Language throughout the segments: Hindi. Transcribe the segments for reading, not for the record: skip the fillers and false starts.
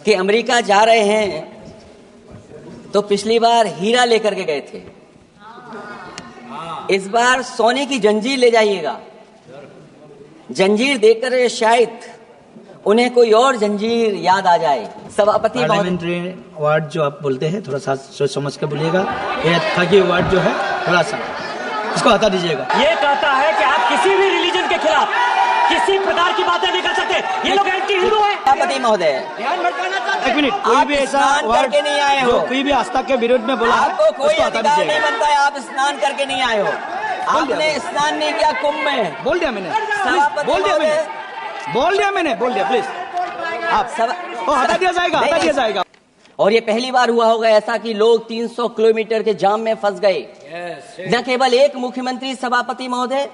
कि अमेरिका जा रहे हैं तो पिछली बार हीरा लेकर के गए थे, इस बार सोने की जंजीर ले जाइएगा। जंजीर देखकर शायद उन्हें कोई और जंजीर याद आ जाए। सभापति पार्लियामेंट्री वार्ड जो आप बोलते हैं थोड़ा सा सोच समझ के बोलिएगा। ये ठगी वार्ड जो है थोड़ा सा इसको हटा दीजिएगा। ये कहता है कि आप किसी भी रिलीजन के खिलाफ किसी प्रकार की बातें नहीं कर सकते। ये लोग एंटी हिंदू हैं। सभापति महोदय, एक मिनट, कोई भी ऐसा स्नान करके नहीं आए हो, कोई भी आस्था के विरोध में बोला आपको कोई उसको हटा अधिकार नहीं दीजिएगा। बनता है। आप स्नान करके नहीं आए हो, आपने स्नान नहीं किया कुंभ में। बोल दिया मैंने, सभापति बोल दिया महोदय, मैंने, बोल दिया मैंने, बोल दिया। प्लीज आप हटा दिया जाएगा, हटा दिया जाएगा। और ये पहली बार हुआ होगा ऐसा कि लोग 300 किलोमीटर के जाम में फंस गए। न केवल एक मुख्यमंत्री सभापति महोदय,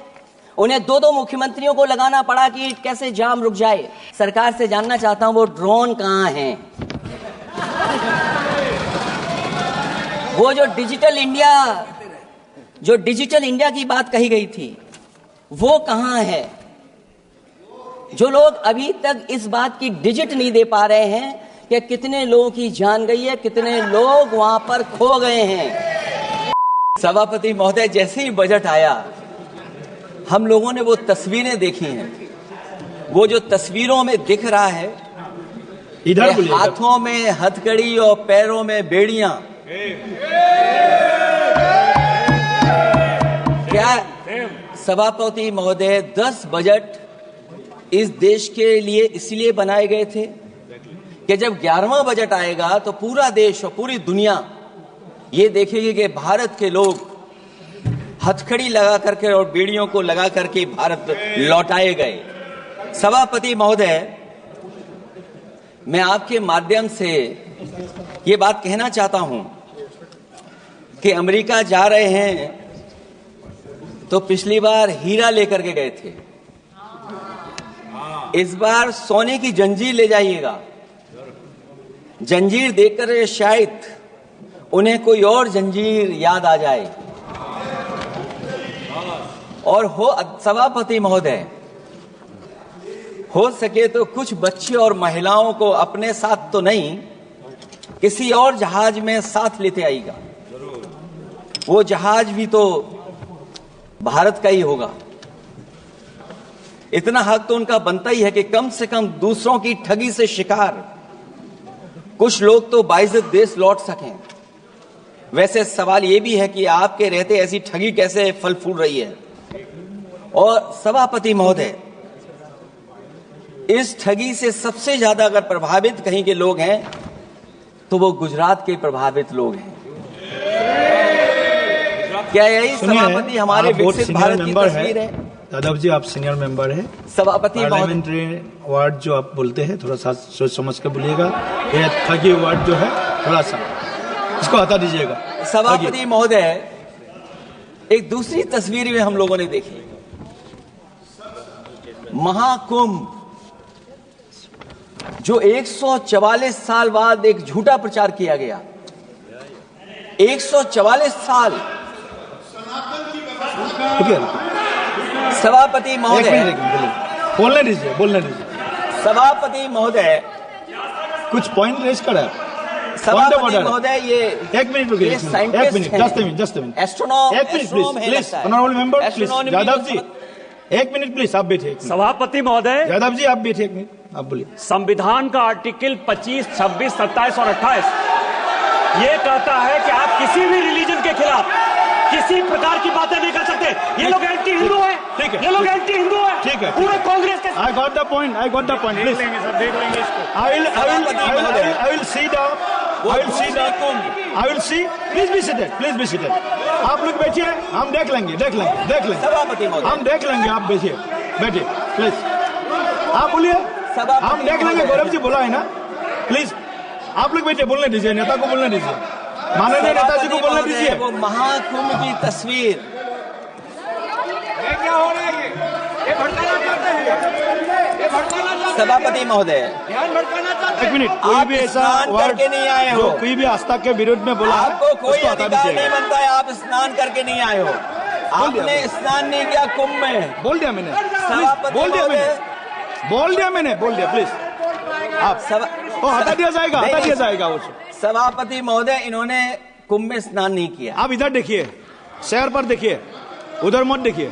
उन्हें दो मुख्यमंत्रियों को लगाना पड़ा कि कैसे जाम रुक जाए। सरकार से जानना चाहता हूं वो ड्रोन कहां है, वो जो डिजिटल इंडिया की बात कही गई थी वो कहां है। जो लोग अभी तक इस बात की डिजिट नहीं दे पा रहे हैं कि कितने लोगों की जान गई है, कितने लोग वहां पर खो गए हैं। सभापति महोदय, जैसे ही बजट आया हम लोगों ने वो तस्वीरें देखी हैं। वो जो तस्वीरों में दिख रहा है, इधर हाथों में हथकड़ी और पैरों में बेड़ियां, क्या सभापति महोदय 10 बजट इस देश के लिए इसलिए बनाए गए थे कि जब 11वां बजट आएगा तो पूरा देश और पूरी दुनिया ये देखेगी कि भारत के लोग हथकड़ी लगा करके और बेड़ियों को लगा करके भारत लौटाए गए। सभापति महोदय, मैं आपके माध्यम से ये बात कहना चाहता हूं कि अमेरिका जा रहे हैं तो पिछली बार हीरा लेकर के गए थे, इस बार सोने की जंजीर ले जाइएगा। जंजीर देखकर शायद उन्हें कोई और जंजीर याद आ जाए। और सभापति महोदय, हो सके तो कुछ बच्चे और महिलाओं को अपने साथ तो नहीं, किसी और जहाज में साथ लेते आएगा। वो जहाज भी तो भारत का ही होगा। इतना हक तो उनका बनता ही है कि कम से कम दूसरों की ठगी से शिकार कुछ लोग तो बाइज्जत देश लौट सकें। वैसे सवाल यह भी है कि आपके रहते ऐसी ठगी कैसे फल फूल रही है। और सभापति महोदय, इस ठगी से सबसे ज्यादा अगर प्रभावित कहीं के लोग हैं तो वो गुजरात के प्रभावित लोग हैं। क्या यही सभापति हमारे विकसित भारत की तस्वीर है? यादव जी, आप सीनियर मेंबर है। सभापति पार्लियामेंट्री वार्ड जो आप बोलते हैं थोड़ा सा सोच समझ के बोलिएगा। ये ठगी वार्ड जो है थोड़ा सा इसको हटा दीजिएगा। सभापति महोदय, एक दूसरी तस्वीर में हम लोगों ने देखी, महाकुंभ जो 144 साल बाद एक झूठा प्रचार किया गया। 144 साल। सभापति महोदय, बोलने दीजिए। सभापति महोदय, कुछ पॉइंट रेज करा। सभापति महोदय, ये एक मिनट रुकिए, just a minute, just a minute, एस्ट्रोनॉम, एक minute please, honourable member please, Yadav ji एक मिनट प्लीज, आप बैठिए। सभापति महोदय, यादव जी आप बैठिए, एक मिनट आप बोलिए। संविधान का आर्टिकल 25, 26, 27 और 28 ये कहता है कि आप किसी भी रिलीजन के खिलाफ किसी प्रकार की बातें नहीं कर सकते। ये लोग एंटी हिंदू हैं। ठीक है, ये लोग एंटी हिंदू हैं। ठीक है, पूरे कांग्रेस के। आई गॉट द पॉइंट देख लेंगे सर, देख लेंगे इसको। I will see. Please be seated. आप लोग बैठिए, हम देख लेंगे। सभापति महोदय, हम देख लेंगे, आप बैठिए प्लीज। आप बोलिए, हम देख लेंगे। गौरव जी बोला है ना, प्लीज आप लोग बैठिए, बोलने दीजिए, नेता को बोलने दीजिए, माननीय नेताजी को बोलने दीजिए। वो महाकुंभ की तस्वीर, क्या हो रहा है? ये भड़काना चाहते हैं। सभापति महोदय, ध्यान भड़काना चाहते हैं। एक मिनट, कोई भी ऐसा करके नहीं आए हो, कोई भी आस्था के विरोध में बोला आपको कोई अधिकार नहीं बनता है। आप स्नान करके नहीं आए हो, आपने स्नान नहीं किया कुंभ में। बोल दिया मैंने, सभापति बोल दिया मैंने, प्लीज आप वो हटा दिया जाएगा, हटा दिया जाएगा वो। सभापति महोदय, इन्होंने कुंभ में स्नान नहीं किया। आप इधर देखिए, शहर पर देखिए, उधर मत देखिए,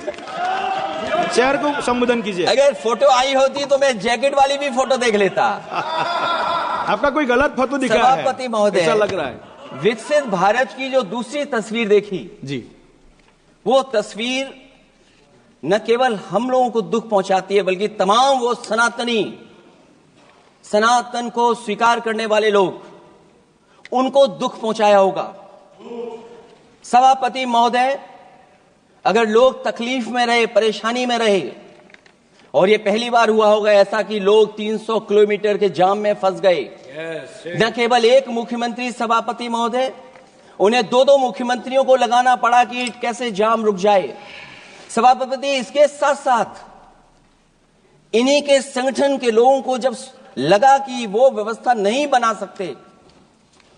शहर को संबोधन कीजिए। अगर फोटो आई होती तो मैं जैकेट वाली भी फोटो देख लेता। आपका कोई गलत फोटो दिखा है, सभापति महोदय, ऐसा लग रहा है। विकसित भारत की जो दूसरी तस्वीर देखी जी, वो तस्वीर न केवल हम लोगों को दुख पहुंचाती है, बल्कि तमाम वो सनातन को स्वीकार करने वाले लोग, उनको दुख पहुंचाया होगा। सभापति महोदय, अगर लोग तकलीफ में रहे, परेशानी में रहे, और ये पहली बार हुआ होगा ऐसा कि लोग 300 किलोमीटर के जाम में फंस गए, न केवल एक मुख्यमंत्री सभापति महोदय, उन्हें दो मुख्यमंत्रियों को लगाना पड़ा कि कैसे जाम रुक जाए। सभापति, इसके साथ साथ इन्हीं के संगठन के लोगों को जब लगा कि वो व्यवस्था नहीं बना सकते,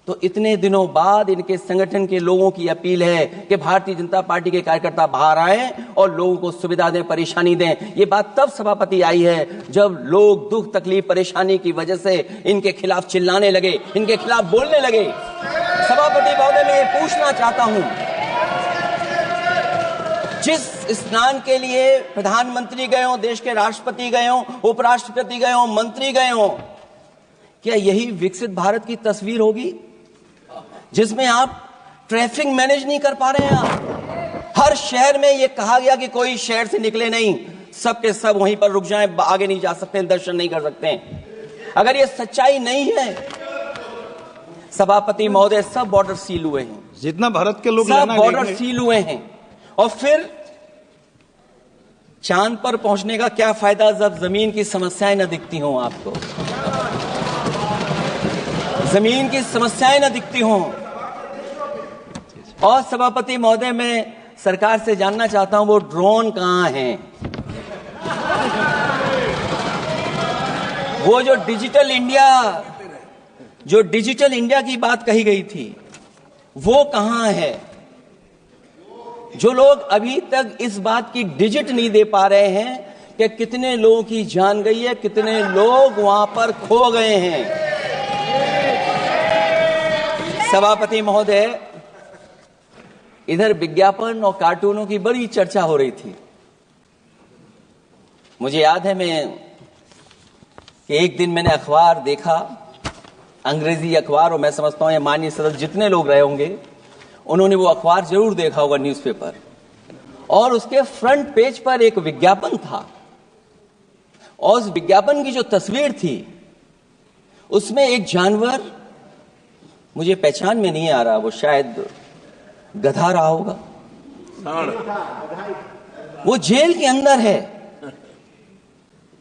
तो इतने दिनों बाद इनके संगठन के लोगों की अपील है कि भारतीय जनता पार्टी के कार्यकर्ता बाहर आए और लोगों को सुविधा दें, परेशानी दें। ये बात तब सभापति आई है जब लोग दुख, तकलीफ, परेशानी की वजह से इनके खिलाफ चिल्लाने लगे, इनके खिलाफ बोलने लगे। सभापति महोदय, मैं ये पूछना चाहता हूं, जिस स्नान के लिए प्रधानमंत्री गए हो, देश के राष्ट्रपति गए हो, उपराष्ट्रपति गए हो, मंत्री गए हो, क्या यही विकसित भारत की तस्वीर होगी जिसमें आप ट्रैफिक मैनेज नहीं कर पा रहे हैं? आप हर शहर में यह कहा गया कि कोई शहर से निकले नहीं, सबके सब वहीं पर रुक जाएं, आगे नहीं जा सकते, दर्शन नहीं कर सकते। अगर यह सच्चाई नहीं है सभापति महोदय, सब बॉर्डर सील हुए हैं, जितना भारत के लोग सब बॉर्डर सील हुए हैं, और फिर चांद पर पहुंचने का क्या फायदा जब जमीन की समस्याएं न दिखती हों आपको, जमीन की समस्याएं न दिखती हों। और सभापति महोदय, मैं सरकार से जानना चाहता हूं, वो ड्रोन कहां हैं? वो जो डिजिटल इंडिया की बात कही गई थी, वो कहां है? जो लोग अभी तक इस बात की डिजिट नहीं दे पा रहे हैं कि कितने लोगों की जान गई है, कितने लोग वहां पर खो गए हैं। सभापति महोदय, इधर विज्ञापन और कार्टूनों की बड़ी चर्चा हो रही थी। मुझे याद है कि एक दिन मैंने अखबार देखा, अंग्रेजी अखबार, और मैं समझता हूं ये माननीय सदस्य जितने लोग रहे होंगे उन्होंने वो अखबार जरूर देखा होगा, न्यूज़पेपर, और उसके फ्रंट पेज पर एक विज्ञापन था, और उस विज्ञापन की जो तस्वीर थी उसमें एक जानवर, मुझे पहचान में नहीं आ रहा, वो शायद गधा रहा होगा, वो जेल के अंदर है।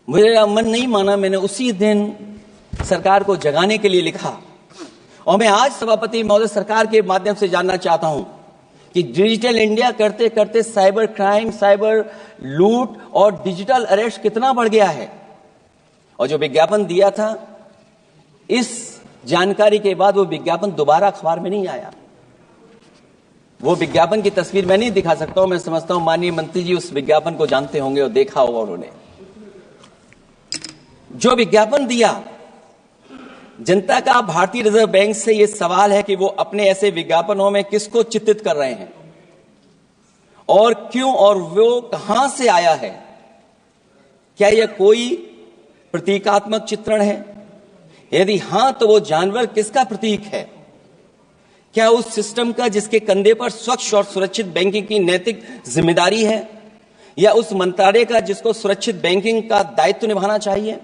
मेरा मन नहीं माना, मैंने उसी दिन सरकार को जगाने के लिए लिखा, और मैं आज सभापति महोदय सरकार के माध्यम से जानना चाहता हूं कि डिजिटल इंडिया करते करते साइबर क्राइम, साइबर लूट और डिजिटल अरेस्ट कितना बढ़ गया है। और जो विज्ञापन दिया था, इस जानकारी के बाद वो विज्ञापन दोबारा अखबार में नहीं आया। वो विज्ञापन की तस्वीर मैं नहीं दिखा सकता हूं, मैं समझता हूं माननीय मंत्री जी उस विज्ञापन को जानते होंगे और देखा होगा उन्होंने। जो विज्ञापन दिया, जनता का भारतीय रिजर्व बैंक से यह सवाल है कि वो अपने ऐसे विज्ञापनों में किसको चित्रित कर रहे हैं और क्यों, और वो कहां से आया है? क्या यह कोई प्रतीकात्मक चित्रण है? यदि हां, तो वो जानवर किसका प्रतीक है? क्या उस सिस्टम का जिसके कंधे पर स्वच्छ और सुरक्षित बैंकिंग की नैतिक जिम्मेदारी है, या उस मंत्रालय का जिसको सुरक्षित बैंकिंग का दायित्व निभाना चाहिए?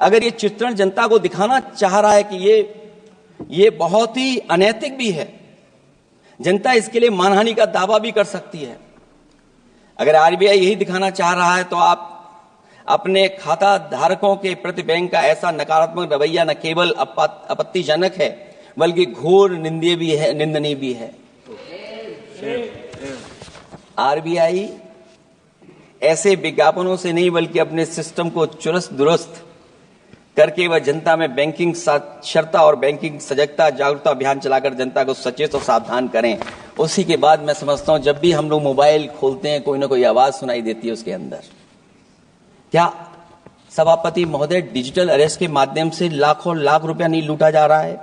अगर ये चित्रण जनता को दिखाना चाह रहा है कि ये बहुत ही अनैतिक भी है, जनता इसके लिए मानहानि का दावा भी कर सकती है। अगर आरबीआई यही दिखाना चाह रहा है, तो आप अपने खाता धारकों के प्रति बैंक का ऐसा नकारात्मक रवैया न केवल आपत्तिजनक है, बल्कि घोर निंदनीय भी है। आरबीआई ऐसे विज्ञापनों से नहीं, बल्कि अपने सिस्टम को चुस्त दुरुस्त करके वह जनता में बैंकिंग साक्षरता और बैंकिंग सजगता जागरूकता अभियान चलाकर जनता को सचेत और सावधान करें। उसी के बाद मैं समझता हूं, जब भी हम लोग मोबाइल खोलते हैं, कोई ना कोई आवाज सुनाई देती है उसके अंदर। क्या सभापति महोदय, डिजिटल अरेस्ट के माध्यम से लाखों लाख रुपया नहीं लूटा जा रहा है?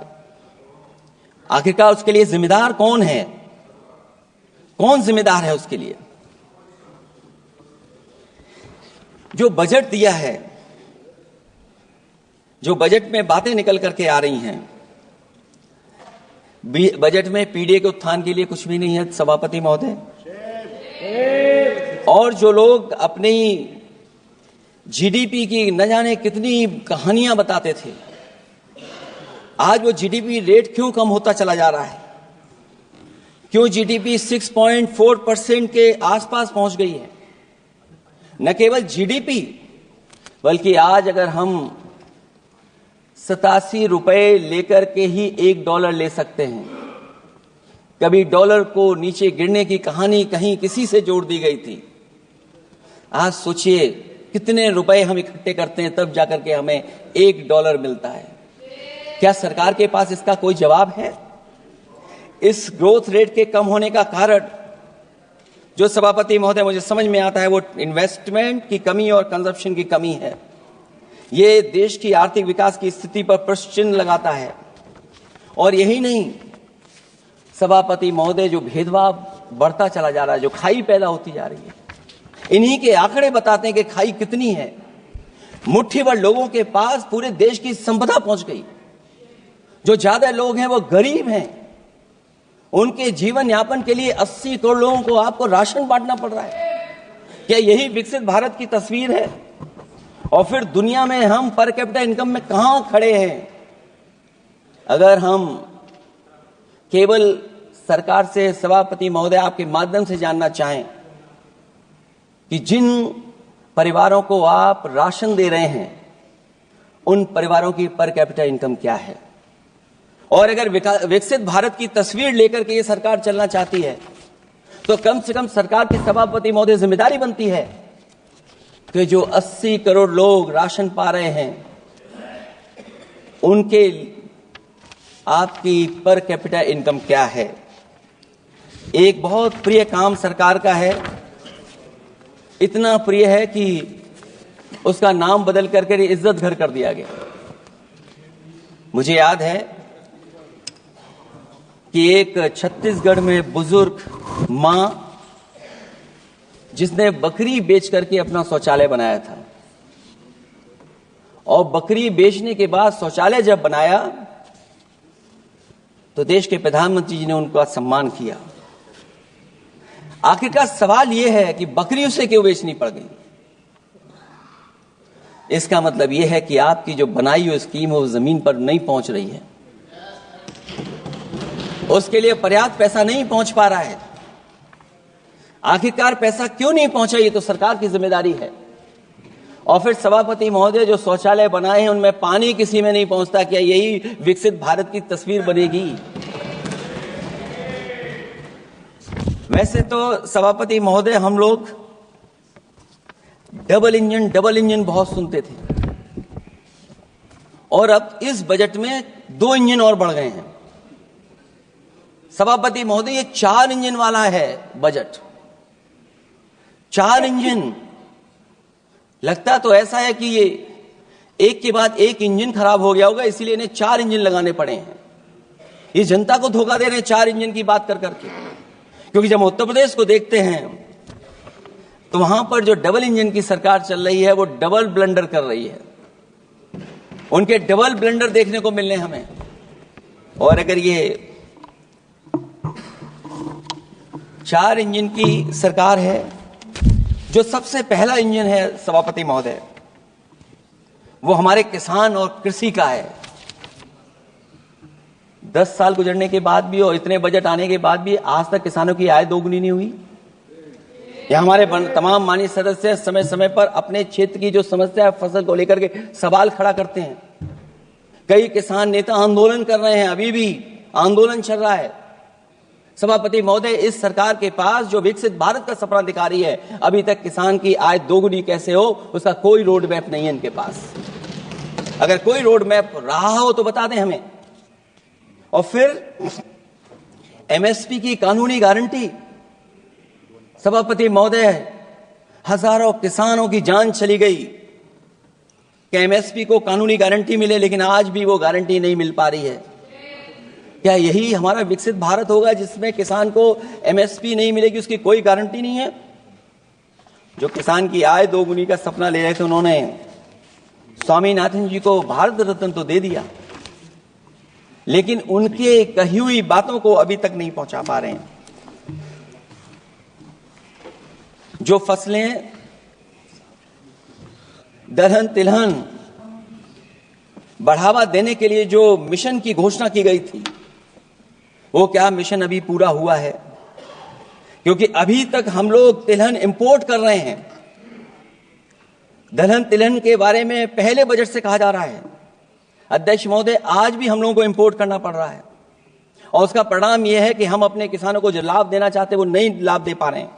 आखिरकार उसके लिए जिम्मेदार कौन है? कौन जिम्मेदार है उसके लिए? जो बजट दिया है, जो बजट में बातें निकल करके आ रही हैं, बजट में पीडीए के उत्थान के लिए कुछ भी नहीं है सभापति महोदय। और जो लोग अपनी जीडीपी की न जाने कितनी कहानियां बताते थे, आज वो जीडीपी रेट क्यों कम होता चला जा रहा है? क्यों जीडीपी 6.4% के आसपास पहुंच गई है? न केवल जीडीपी, बल्कि आज अगर हम 87 रुपए लेकर के ही $1 ले सकते हैं। कभी डॉलर को नीचे गिरने की कहानी कहीं किसी से जोड़ दी गई थी। आज सोचिए कितने रुपए हम इकट्ठे करते हैं, तब जाकर के हमें $1 मिलता है। क्या सरकार के पास इसका कोई जवाब है? इस ग्रोथ रेट के कम होने का कारण जो सभापति महोदय मुझे समझ में आता है, वो इन्वेस्टमेंट की कमी और कंजप्शन की कमी है। ये देश की आर्थिक विकास की स्थिति पर प्रश्न चिन्ह लगाता है। और यही नहीं सभापति महोदय, जो भेदभाव बढ़ता चला जा रहा है, जो खाई पैदा होती जा रही है, इन्हीं के आंकड़े बताते हैं कि खाई कितनी है। मुट्ठी भर लोगों के पास पूरे देश की संपदा पहुंच गई। जो ज्यादा लोग हैं वो गरीब हैं। उनके जीवन यापन के लिए 80 करोड़ लोगों को आपको राशन बांटना पड़ रहा है। क्या यही विकसित भारत की तस्वीर है? और फिर दुनिया में हम पर कैपिटा इनकम में कहां खड़े हैं? अगर हम केवल सरकार से सभापति महोदय आपके माध्यम से जानना चाहें कि जिन परिवारों को आप राशन दे रहे हैं, उन परिवारों की पर कैपिटा इनकम क्या है? और अगर विकसित भारत की तस्वीर लेकर के ये सरकार चलना चाहती है, तो कम से कम सरकार की सभापति महोदय जिम्मेदारी बनती है कि जो 80 करोड़ लोग राशन पा रहे हैं, उनके आपकी पर कैपिटा इनकम क्या है? एक बहुत प्रिय काम सरकार का है, इतना प्रिय है कि उसका नाम बदल करके इज्जत घर कर दिया गया। मुझे याद है कि एक छत्तीसगढ़ में बुजुर्ग मां, जिसने बकरी बेच करके अपना शौचालय बनाया था, और बकरी बेचने के बाद शौचालय जब बनाया तो देश के प्रधानमंत्री जी ने उनका सम्मान किया। आखिरकार सवाल यह है कि बकरी उसे क्यों बेचनी पड़ गई? इसका मतलब यह है कि आपकी जो बनाई हुई स्कीम है वो जमीन पर नहीं पहुंच रही है, उसके लिए पर्याप्त पैसा नहीं पहुंच पा रहा है। आखिरकार पैसा क्यों नहीं पहुंचा, ये तो सरकार की जिम्मेदारी है। और फिर सभापति महोदय, जो शौचालय बनाए हैं उनमें पानी किसी में नहीं पहुंचता, क्या यही विकसित भारत की तस्वीर बनेगी? वैसे तो सभापति महोदय, हम लोग डबल इंजन बहुत सुनते थे, और अब इस बजट में 2 इंजन और बढ़ गए हैं। सभापति महोदय, ये 4 इंजन वाला है बजट। 4 इंजन। लगता तो ऐसा है कि ये एक के बाद एक इंजन खराब हो गया होगा, इसीलिए इन्हें 4 इंजन लगाने पड़े हैं। ये जनता को धोखा दे रहे हैं 4 इंजन की बात कर करके। क्योंकि जब उत्तर प्रदेश को देखते हैं तो वहां पर जो डबल इंजन की सरकार चल रही है, वो डबल ब्लंडर कर रही है। उनके डबल ब्लंडर देखने को मिलने हमें। और अगर ये 4 इंजन की सरकार है, जो सबसे पहला इंजन है सभापति महोदय, वो हमारे किसान और कृषि का है। 10 साल गुजरने के बाद भी और इतने बजट आने के बाद भी आज तक किसानों की आय दोगुनी नहीं हुई। यह हमारे तमाम माननीय सदस्य समय समय पर अपने क्षेत्र की जो समस्या है फसल को लेकर के सवाल खड़ा करते हैं। कई किसान नेता आंदोलन कर रहे हैं, अभी भी आंदोलन चल रहा है। सभापति महोदय, इस सरकार के पास जो विकसित भारत का सपना दिखा रही है, अभी तक किसान की आय दोगुनी कैसे हो, उसका कोई रोड मैप नहीं है इनके पास। अगर कोई रोड मैप रहा हो तो बता दें हमें। और फिर एमएसपी की कानूनी गारंटी। सभापति महोदय, हजारों किसानों की जान चली गई। कि एमएसपी को कानूनी गारंटी मिले, लेकिन आज भी वो गारंटी नहीं मिल पा रही है। क्या यही हमारा विकसित भारत होगा जिसमें किसान को एमएसपी नहीं मिलेगी, उसकी कोई गारंटी नहीं है? जो किसान की आय दोगुनी का सपना ले रहे थे, उन्होंने स्वामीनाथन जी को भारत रत्न तो दे दिया, लेकिन उनके कही हुई बातों को अभी तक नहीं पहुंचा पा रहे हैं। जो फसलें दलहन तिलहन बढ़ावा देने के लिए जो मिशन की घोषणा की गई थी, वो क्या मिशन अभी पूरा हुआ है? क्योंकि अभी तक हम लोग तिलहन इंपोर्ट कर रहे हैं। दलहन तिलहन के बारे में पहले बजट से कहा जा रहा है, अध्यक्ष महोदय, आज भी हम लोगों को इंपोर्ट करना पड़ रहा है, और उसका परिणाम यह है कि हम अपने किसानों को जो लाभ देना चाहते हैं वो नहीं लाभ दे पा रहे हैं।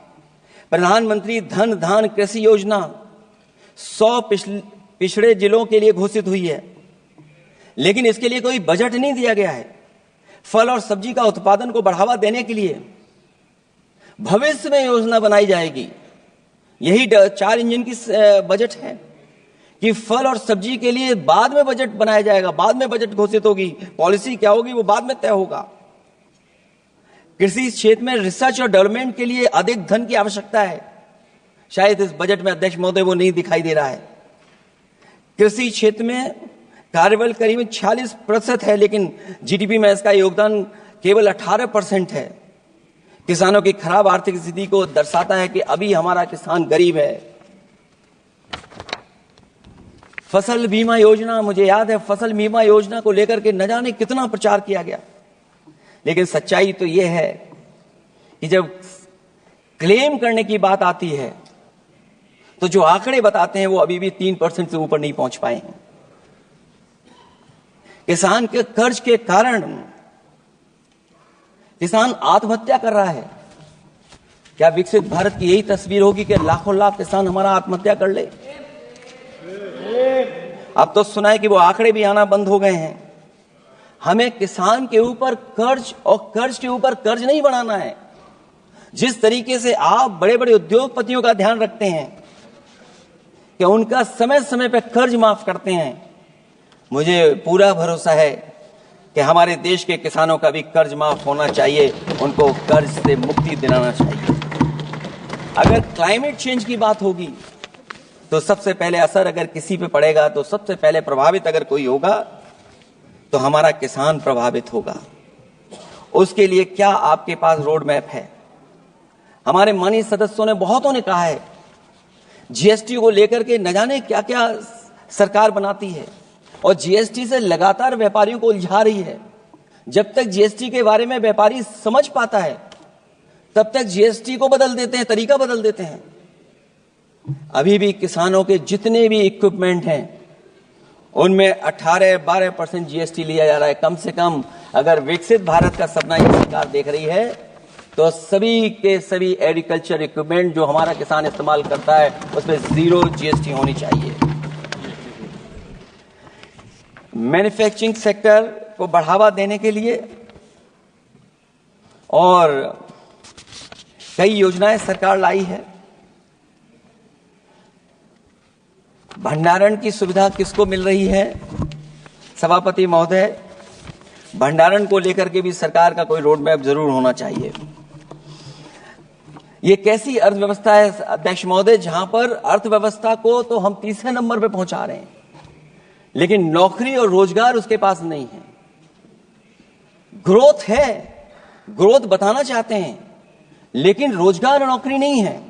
प्रधानमंत्री धन धान कृषि योजना 100 पिछड़े जिलों के लिए घोषित हुई है, लेकिन इसके लिए कोई बजट नहीं दिया गया है। फल और सब्जी का उत्पादन को बढ़ावा देने के लिए भविष्य में योजना बनाई जाएगी। यही 4 इंजन की बजट है कि फल और सब्जी के लिए बाद में बजट बनाया जाएगा, बाद में बजट घोषित होगी, पॉलिसी क्या होगी वो बाद में तय होगा। कृषि क्षेत्र में रिसर्च और डेवलपमेंट के लिए अधिक धन की आवश्यकता है, शायद इस बजट में अध्यक्ष महोदय वो नहीं दिखाई दे रहा है। कृषि क्षेत्र में कार्यबल करीब 46% है, लेकिन जीडीपी में इसका योगदान केवल 18% है। किसानों की खराब आर्थिक स्थिति को दर्शाता है कि अभी हमारा किसान गरीब है। फसल बीमा योजना, मुझे याद है फसल बीमा योजना को लेकर के न जाने कितना प्रचार किया गया, लेकिन सच्चाई तो यह है कि जब क्लेम करने की बात आती है तो जो आंकड़े बताते हैं वो अभी भी 3% से ऊपर नहीं पहुंच पाए हैं। किसान के कर्ज के कारण किसान आत्महत्या कर रहा है। क्या विकसित भारत की यही तस्वीर होगी कि लाखों लाख किसान हमारा आत्महत्या कर ले? अब तो सुना है कि वो आंकड़े भी आना बंद हो गए हैं। हमें किसान के ऊपर कर्ज और कर्ज के ऊपर कर्ज नहीं बढ़ाना है। जिस तरीके से आप बड़े बड़े उद्योगपतियों का ध्यान रखते हैं कि उनका समय समय पर कर्ज माफ करते हैं, मुझे पूरा भरोसा है कि हमारे देश के किसानों का भी कर्ज माफ होना चाहिए, उनको कर्ज से मुक्ति दिलाना चाहिए। अगर क्लाइमेट चेंज की बात होगी तो सबसे पहले असर अगर किसी पे पड़ेगा तो सबसे पहले प्रभावित अगर कोई होगा तो हमारा किसान प्रभावित होगा। उसके लिए क्या आपके पास रोड मैप है? हमारे माननीय सदस्यों ने बहुतों ने कहा है जीएसटी को लेकर के न जाने क्या क्या सरकार बनाती है और जीएसटी से लगातार व्यापारियों को उलझा रही है। जब तक जीएसटी के बारे में व्यापारी समझ पाता है तब तक जीएसटी को बदल देते हैं, तरीका बदल देते हैं। अभी भी किसानों के जितने भी इक्विपमेंट हैं उनमें 18-12% जीएसटी लिया जा रहा है। कम से कम अगर विकसित भारत का सपना ये सरकार देख रही है तो सभी के सभी एग्रीकल्चर इक्विपमेंट जो हमारा किसान इस्तेमाल करता है उसमें 0 जीएसटी होनी चाहिए। मैन्युफैक्चरिंग सेक्टर को बढ़ावा देने के लिए और कई योजनाएं सरकार लाई है। भंडारण की सुविधा किसको मिल रही है? सभापति महोदय, भंडारण को लेकर के भी सरकार का कोई रोड मैप जरूर होना चाहिए। ये कैसी अर्थव्यवस्था है अध्यक्ष महोदय जहां पर अर्थव्यवस्था को तो हम 3रे नंबर पे पहुंचा रहे हैं, लेकिन नौकरी और रोजगार उसके पास नहीं है। ग्रोथ है, ग्रोथ बताना चाहते हैं, लेकिन रोजगार और नौकरी नहीं है।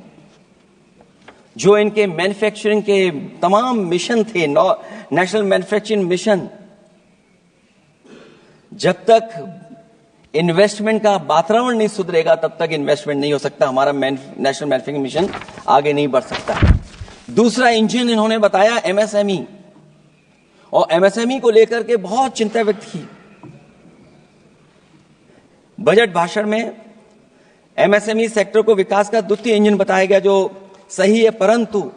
जो इनके मैन्युफैक्चरिंग के तमाम मिशन थे, नेशनल मैन्युफैक्चरिंग मिशन, जब तक इन्वेस्टमेंट का वातावरण नहीं सुधरेगा तब तक इन्वेस्टमेंट नहीं हो सकता। हमारा नेशनल मैन्युफैक्चरिंग मिशन आगे नहीं बढ़ सकता। दूसरा इंजन इन्होंने बताया एमएसएमई, और एमएसएमई को लेकर के बहुत चिंता व्यक्त की। बजट भाषण में एमएसएमई सेक्टर को विकास का द्वितीय इंजन बताया गया, जो सही है, परंतु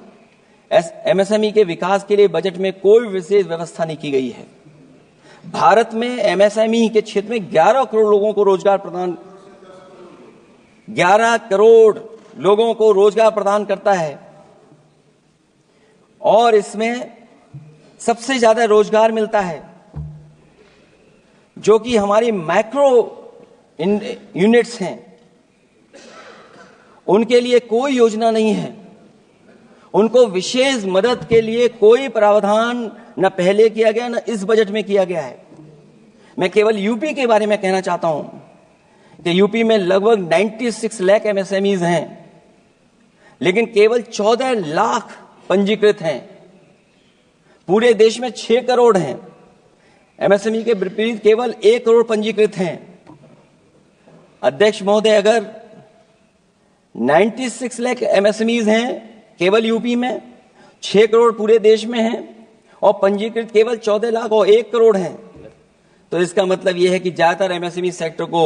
एमएसएमई के विकास के लिए बजट में कोई विशेष व्यवस्था नहीं की गई है। भारत में एमएसएमई के क्षेत्र में 11 करोड़ लोगों को रोजगार प्रदान 11 करोड़ लोगों को रोजगार प्रदान करता है, और इसमें सबसे ज्यादा रोजगार मिलता है, जो कि हमारी मैक्रो यूनिट्स हैं, उनके लिए कोई योजना नहीं है। उनको विशेष मदद के लिए कोई प्रावधान न पहले किया गया न इस बजट में किया गया है। मैं केवल यूपी के बारे में कहना चाहता हूं कि यूपी में लगभग 96 लाख एमएसएमईज हैं, लेकिन केवल 14 लाख पंजीकृत हैं। पूरे देश में 6 करोड़ हैं। एमएसएमई के विपरीत केवल 1 करोड़ पंजीकृत हैं। अध्यक्ष महोदय, अगर 96 लाख एमएसएमईज हैं केवल यूपी में, 6 करोड़ पूरे देश में हैं और पंजीकृत केवल 14 लाख और 1 करोड़ हैं, तो इसका मतलब यह है कि ज्यादातर एमएसएमई सेक्टर को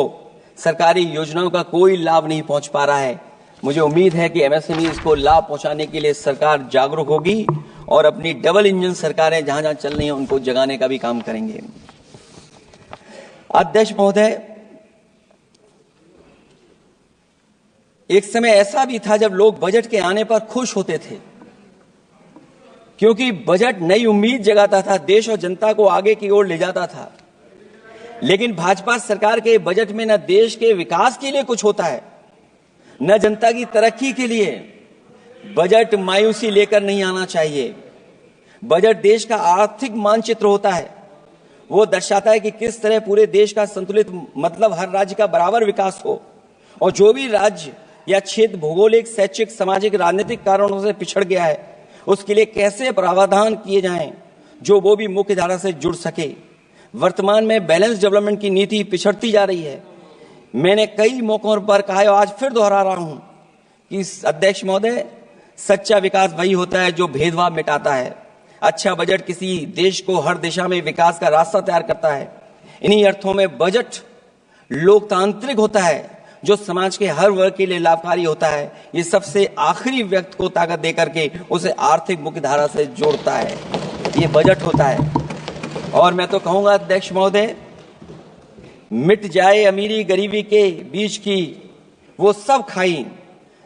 सरकारी योजनाओं का कोई लाभ नहीं पहुंच पा रहा है। मुझे उम्मीद है कि एमएसएमई को लाभ पहुंचाने के लिए सरकार जागरूक होगी और अपनी डबल इंजन सरकारें जहां जहां चल रही हैं उनको जगाने का भी काम करेंगे। अध्यक्ष महोदय, एक समय ऐसा भी था जब लोग बजट के आने पर खुश होते थे, क्योंकि बजट नई उम्मीद जगाता था, देश और जनता को आगे की ओर ले जाता था। लेकिन भाजपा सरकार के बजट में न देश के विकास के लिए कुछ होता है, न जनता की तरक्की के लिए। बजट मायूसी लेकर नहीं आना चाहिए। बजट देश का आर्थिक मानचित्र होता है। वो दर्शाता है कि किस तरह पूरे देश का संतुलित, मतलब हर राज्य का बराबर विकास हो, और जो भी राज्य या क्षेत्र भौगोलिक, शैक्षिक, सामाजिक, राजनीतिक कारणों से पिछड़ गया है, उसके लिए कैसे प्रावधान किए जाएं जो वो भी मुख्य धारा से जुड़ सके। वर्तमान में बैलेंस डेवलपमेंट की नीति पिछड़ती जा रही है। मैंने कई मौकों पर कहा है और आज फिर दोहरा रहा हूं कि अध्यक्ष महोदय, सच्चा विकास वही होता है जो भेदभाव मिटाता है। अच्छा बजट किसी देश को हर दिशा में विकास का रास्ता तैयार करता है। इन्हीं अर्थों में बजट लोकतांत्रिक होता है, जो समाज के हर वर्ग के लिए लाभकारी होता है। ये सबसे आखिरी व्यक्ति को ताकत देकर के उसे आर्थिक मुख्यधारा से जोड़ता है। ये बजट होता है। और मैं तो कहूंगा अध्यक्ष महोदय, मिट जाए अमीरी गरीबी के बीच की वो सब खाई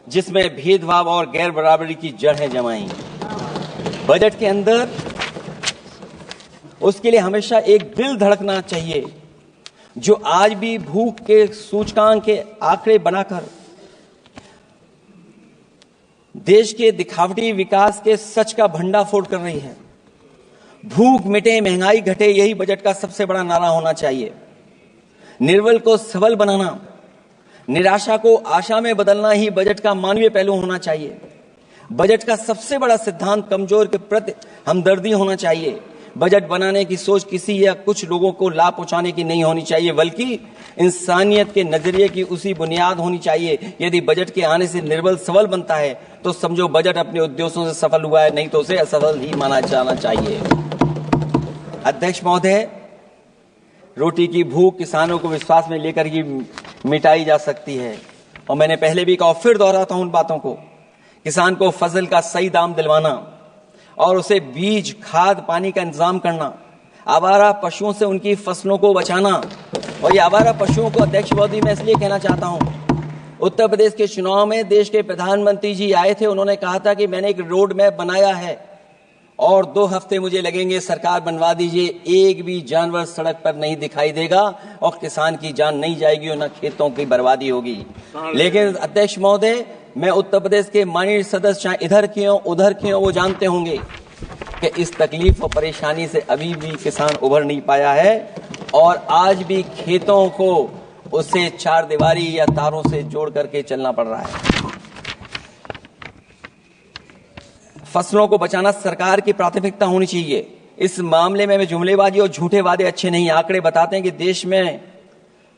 जिसमें भेदभाव और गैर बराबरी की जड़ें जमाई। बजट के अंदर उसके लिए हमेशा एक दिल धड़कना चाहिए, जो आज भी भूख के सूचकांक के आंकड़े बनाकर देश के दिखावटी विकास के सच का भंडाफोड़ कर रही है। भूख मिटे, महंगाई घटे, यही बजट का सबसे बड़ा नारा होना चाहिए। निर्बल को सबल बनाना, निराशा को आशा में बदलना ही बजट का मानवीय पहलू होना चाहिए। बजट का सबसे बड़ा सिद्धांत कमजोर के प्रति हमदर्दी होना चाहिए। बजट बनाने की सोच किसी या कुछ लोगों को लाभ पहुंचाने की नहीं होनी चाहिए, बल्कि इंसानियत के नजरिए की उसी बुनियाद होनी चाहिए। यदि बजट के आने से निर्बल सबल बनता है तो समझो बजट अपने उद्देश्यों से सफल हुआ है, नहीं तो उसे असफल ही माना जाना चाहिए। अध्यक्ष महोदय, रोटी की भूख किसानों को विश्वास में लेकर ही मिटाई जा सकती है। और मैंने पहले भी कहा, फिर दोहराता हूं उन बातों को। किसान को फसल का सही दाम दिलवाना और उसे बीज, खाद, पानी का इंतजाम करना, आवारा पशुओं से उनकी फसलों को बचाना। और ये आवारा पशुओं को अध्यक्ष महोदय मैं इसलिए कहना चाहता हूं, उत्तर प्रदेश के चुनाव में देश के प्रधानमंत्री जी आए थे, उन्होंने कहा था कि मैंने एक रोड मैप बनाया है और 2 हफ्ते मुझे लगेंगे, सरकार बनवा दीजिए, एक भी जानवर सड़क पर नहीं दिखाई देगा और किसान की जान नहीं जाएगी और न खेतों की बर्बादी होगी। लेकिन अध्यक्ष महोदय, मैं उत्तर प्रदेश के माननीय सदस्य चाहे इधर के हों उधर के हों, वो जानते होंगे कि इस तकलीफ और परेशानी से अभी भी किसान उभर नहीं पाया है और आज भी खेतों को उसे चार दीवारी या तारों से जोड़ करके चलना पड़ रहा है। फसलों को बचाना सरकार की प्राथमिकता होनी चाहिए। इस मामले में जुमलेबाजी और झूठे वादे अच्छे नहीं। आंकड़े बताते हैं कि देश में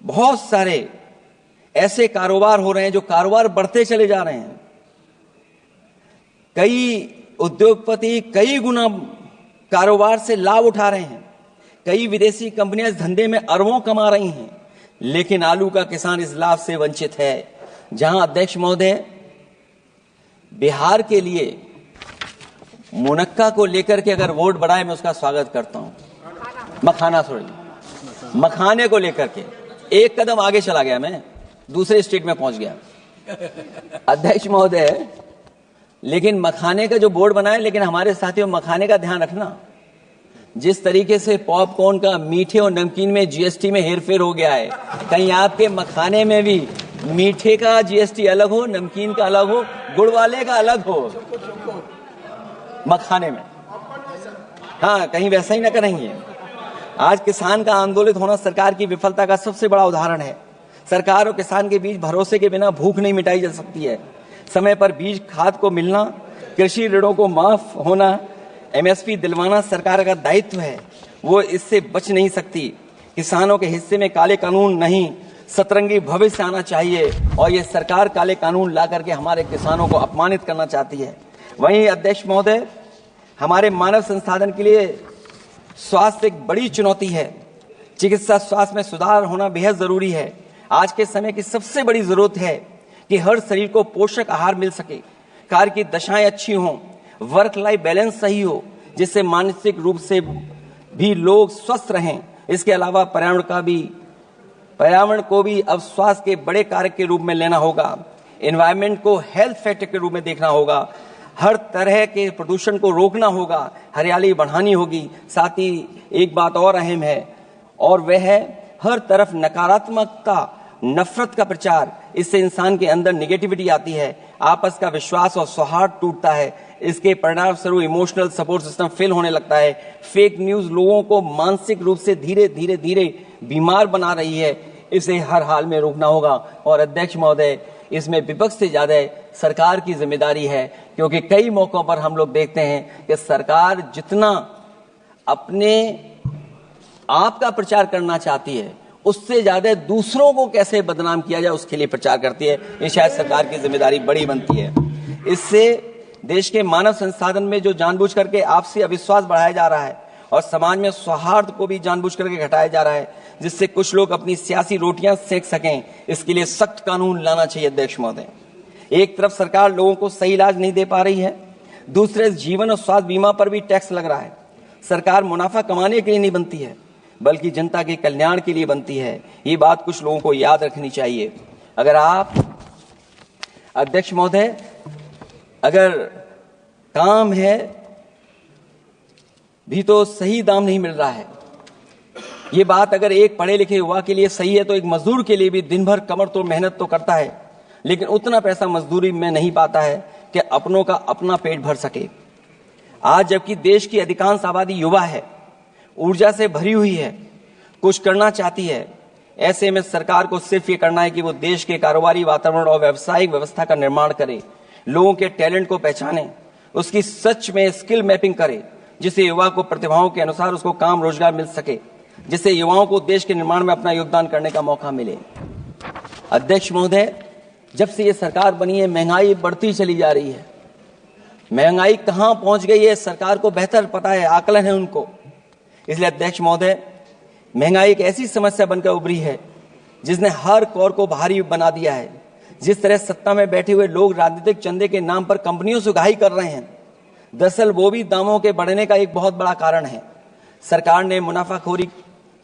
बहुत सारे ऐसे कारोबार हो रहे हैं जो कारोबार बढ़ते चले जा रहे हैं। कई उद्योगपति कई गुना कारोबार से लाभ उठा रहे हैं। कई विदेशी कंपनियां इस धंधे में अरबों कमा रही हैं, लेकिन आलू का किसान इस लाभ से वंचित है। जहां अध्यक्ष महोदय, बिहार के लिए मुनक्का को लेकर के अगर वोट बढ़ाए, मैं उसका स्वागत करता हूं। मखाने को लेकर के एक कदम आगे चला गया, मैं दूसरे स्टेट में पहुंच गया अध्यक्ष महोदय। लेकिन मखाने का जो बोर्ड बनाए, लेकिन हमारे साथियों मखाने का ध्यान रखना, जिस तरीके से पॉपकॉर्न का मीठे और नमकीन में जीएसटी में हेरफेर हो गया है, कहीं आपके मखाने में भी मीठे का जीएसटी अलग हो, नमकीन का अलग हो, गुड़ वाले का अलग हो मखाने में। हाँ, कहीं वैसा ही ना करेंगे। आज किसान का आंदोलित होना सरकार की विफलता का सबसे बड़ा उदाहरण है। सरकार और किसान के बीच भरोसे के बिना भूख नहीं मिटाई जा सकती है। समय पर बीज खाद को मिलना, कृषि ऋणों को माफ होना, एमएसपी दिलवाना सरकार का दायित्व है। वो इससे बच नहीं सकती। किसानों के हिस्से में काले कानून नहीं, सतरंगी भविष्य आना चाहिए और ये सरकार काले कानून ला करके हमारे किसानों को अपमानित करना चाहती है। वहीं अध्यक्ष महोदय, हमारे मानव संसाधन के लिए स्वास्थ्य एक बड़ी चुनौती है। चिकित्सा स्वास्थ्य में सुधार होना बेहद जरूरी है। आज के समय की सबसे बड़ी जरूरत है कि हर शरीर को पोषक आहार मिल सके, कार्य की दशाएं अच्छी हों, वर्क लाइफ बैलेंस सही हो, जिससे मानसिक रूप से भी लोग स्वस्थ रहें। इसके अलावा पर्यावरण को भी अब स्वास्थ्य के बड़े कारक के रूप में लेना होगा। एनवायरनमेंट को हेल्थ फैक्टर के रूप में देखना होगा। हर तरह के प्रदूषण को रोकना होगा, हरियाली बढ़ानी होगी। साथ ही एक बात और अहम है और वह है हर तरफ नकारात्मकता, नफरत का प्रचार। इससे इंसान के अंदर निगेटिविटी आती है, आपस का विश्वास और सौहार्द टूटता है। इसके परिणाम स्वरूप इमोशनल सपोर्ट सिस्टम फेल होने लगता है। फेक न्यूज लोगों को मानसिक रूप से धीरे धीरे बीमार बना रही है। इसे हर हाल में रोकना होगा। और अध्यक्ष महोदय, इसमें विपक्ष से ज्यादा सरकार की जिम्मेदारी है, क्योंकि कई मौकों पर हम लोग देखते हैं कि सरकार जितना अपने आप का प्रचार करना चाहती है, उससे ज्यादा दूसरों को कैसे बदनाम किया जाए उसके लिए प्रचार करती है। ये शायद सरकार की जिम्मेदारी बड़ी बनती है। इससे देश के मानव संसाधन में जो जानबूझ करके आपसी अविश्वास बढ़ाया जा रहा है और समाज में सौहार्द को भी जानबूझ करके घटाया जा रहा है, जिससे कुछ लोग अपनी सियासी रोटियां सेक सकें। इसके लिए सख्त कानून लाना चाहिए अध्यक्ष महोदय। एक तरफ सरकार लोगों को सही इलाज नहीं दे पा रही है, दूसरे जीवन और स्वास्थ्य बीमा पर भी टैक्स लग रहा है। सरकार मुनाफा कमाने के लिए नहीं बनती है, बल्कि जनता के कल्याण के लिए बनती है। ये बात कुछ लोगों को याद रखनी चाहिए। अगर आप अध्यक्ष महोदय, अगर काम है भी तो सही दाम नहीं मिल रहा है, ये बात अगर एक पढ़े लिखे युवा के लिए सही है तो एक मजदूर के लिए भी दिन भर कमर तोड़ मेहनत तो करता है, लेकिन उतना पैसा मजदूरी में नहीं पाता है कि अपनों का अपना पेट भर सके। आज जबकि देश की अधिकांश आबादी युवा है, ऊर्जा से भरी हुई है, कुछ करना चाहती है, ऐसे में सरकार को सिर्फ ये करना है कि वो देश के कारोबारी वातावरण और व्यावसायिक व्यवस्था का निर्माण करे, लोगों के टैलेंट को पहचाने, उसकी सच में स्किल मैपिंग करे, जिससे युवा को प्रतिभाओं के अनुसार उसको काम रोजगार मिल सके, जिससे युवाओं को देश के निर्माण में अपना योगदान करने का मौका मिले। अध्यक्ष महोदय, जब से ये सरकार बनी है महंगाई बढ़ती चली जा रही है। महंगाई कहां पहुंच गई है सरकार को बेहतर पता है, आकलन है उनको। इसलिए अध्यक्ष महोदय, महंगाई एक ऐसी समस्या बनकर उभरी है जिसने हर कौर को भारी बना दिया है। जिस तरह सत्ता में बैठे हुए लोग राजनीतिक चंदे के नाम पर कंपनियों से उगाही कर रहे हैं, दरअसल वो भी दामों के बढ़ने का एक बहुत बड़ा कारण है। सरकार ने मुनाफाखोरी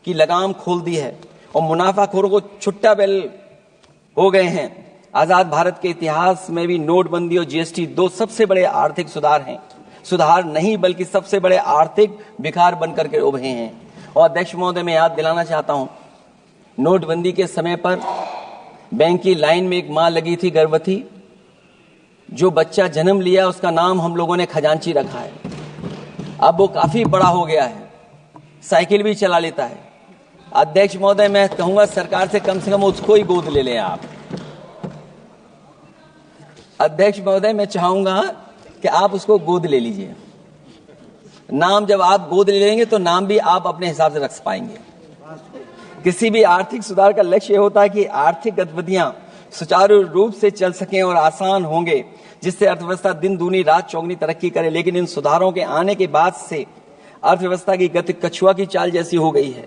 की लगाम खोल दी है और मुनाफाखोरों को छुट्टा बैल हो गए हैं। आजाद भारत के इतिहास में भी नोटबंदी और जीएसटी दो सबसे बड़े आर्थिक सुधार हैं। सुधार नहीं बल्कि सबसे बड़े आर्थिक विकार बनकर के उभरे हैं। और अध्यक्ष महोदय, मैं याद दिलाना चाहता हूं, नोटबंदी के समय पर बैंक की लाइन में एक मां लगी थी गर्भवती, जो बच्चा जन्म लिया उसका नाम हम लोगों ने खजांची रखा है। अब वो काफी बड़ा हो गया है, साइकिल भी चला लेता है। अध्यक्ष महोदय, मैं कहूंगा सरकार से कम उसको ही गोद ले लें आप। अध्यक्ष महोदय, मैं चाहूंगा कि आप उसको गोद ले लीजिए। नाम जब आप गोद ले लेंगे तो नाम भी आप अपने हिसाब से रख पाएंगे। किसी भी आर्थिक सुधार का लक्ष्य होता है कि आर्थिक गतिविधियां सुचारू रूप से चल सकें और आसान होंगे, जिससे अर्थव्यवस्था दिन दूनी रात चौगुनी तरक्की करे। लेकिन इन सुधारों के आने के बाद से अर्थव्यवस्था की गति कछुआ की चाल जैसी हो गई है,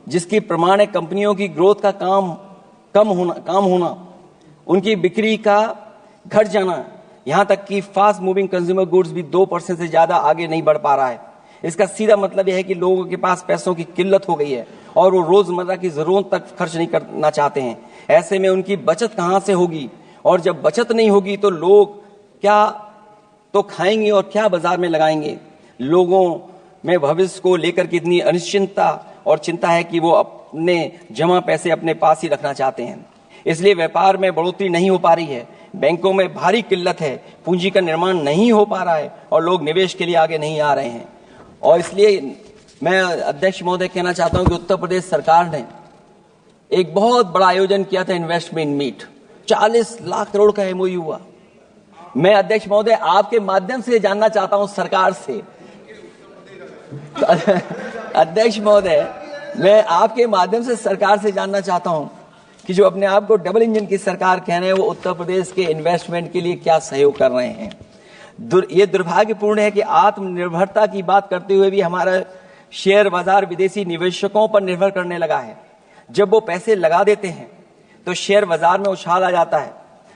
जिसकी प्रमाण है कंपनियों की ग्रोथ का कम होना, उनकी बिक्री का घट जाना, यहां तक कि फास्ट मूविंग कंज्यूमर गुड्स भी 2% से ज्यादा आगे नहीं बढ़ पा रहा है। इसका सीधा मतलब यह है कि लोगों के पास पैसों की किल्लत हो गई है और वो रोजमर्रा की जरूरत तक खर्च नहीं करना चाहते हैं। ऐसे में उनकी बचत कहां से होगी, और जब बचत नहीं होगी तो लोग क्या तो खाएंगे और क्या बाजार में लगाएंगे। लोगों में भविष्य को लेकर कितनी अनिश्चितता और चिंता है कि वो अपने जमा पैसे अपने पास ही रखना चाहते हैं। इसलिए व्यापार में बढ़ोतरी नहीं हो पा रही है, बैंकों में भारी किल्लत है, पूंजी का निर्माण नहीं हो पा रहा है और लोग निवेश के लिए आगे नहीं आ रहे हैं। और इसलिए मैं अध्यक्ष महोदय कहना चाहता हूं कि उत्तर प्रदेश सरकार ने एक बहुत बड़ा आयोजन किया था, इन्वेस्टमेंट मीट, 40 लाख करोड़ का एमओयू हुआ। मैं अध्यक्ष महोदय आपके माध्यम से जानना चाहता हूं सरकार से, अध्यक्ष महोदय मैं आपके माध्यम से सरकार से जानना चाहता हूं कि जो अपने आप को डबल इंजन की सरकार कह रहे हैं, वो उत्तर प्रदेश के इन्वेस्टमेंट के लिए क्या सहयोग कर रहे हैं। ये दुर्भाग्यपूर्ण है कि आत्मनिर्भरता की बात करते हुए भी हमारा शेयर बाजार विदेशी निवेशकों पर निर्भर करने लगा है। जब वो पैसे लगा देते हैं तो शेयर बाजार में उछाल आ जाता है,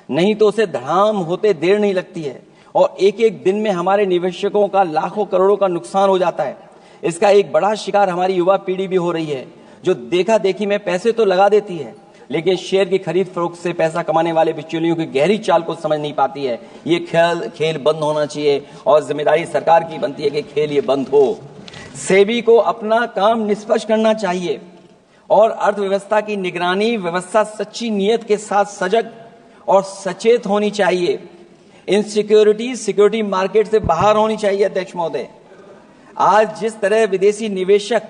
नहीं तो उसे धड़ाम होते देर नहीं लगती है और एक एक दिन में हमारे निवेशकों का लाखों करोड़ों का नुकसान हो जाता है। इसका एक बड़ा शिकार हमारी युवा पीढ़ी भी हो रही है, जो देखा देखी में पैसे तो लगा देती है लेकिन शेयर की खरीद फरोख्त से पैसा कमाने वाले बिचौलियों की गहरी चाल को समझ नहीं पाती है। ये खेल बंद होना चाहिए और जिम्मेदारी सरकार की बनती है कि खेल ये बंद हो। सेबी को अपना काम निष्पक्ष करना चाहिए और अर्थव्यवस्था की निगरानी व्यवस्था सच्ची नीयत के साथ सजग और सचेत होनी चाहिए। सिक्योरिटी मार्केट से बाहर होनी चाहिए। अध्यक्ष महोदय, आज जिस तरह विदेशी निवेशक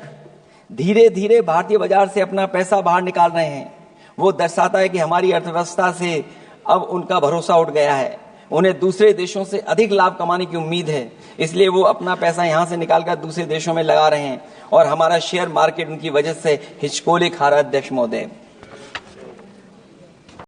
धीरे धीरे भारतीय बाजार से अपना पैसा बाहर निकाल रहे हैं, वो दर्शाता है कि हमारी अर्थव्यवस्था से अब उनका भरोसा उठ गया है। उन्हें दूसरे देशों से अधिक लाभ कमाने की उम्मीद है, इसलिए वो अपना पैसा यहां से निकालकर दूसरे देशों में लगा रहे हैं और हमारा शेयर मार्केट उनकी वजह से हिचकोले खा रहा है। अध्यक्ष महोदय,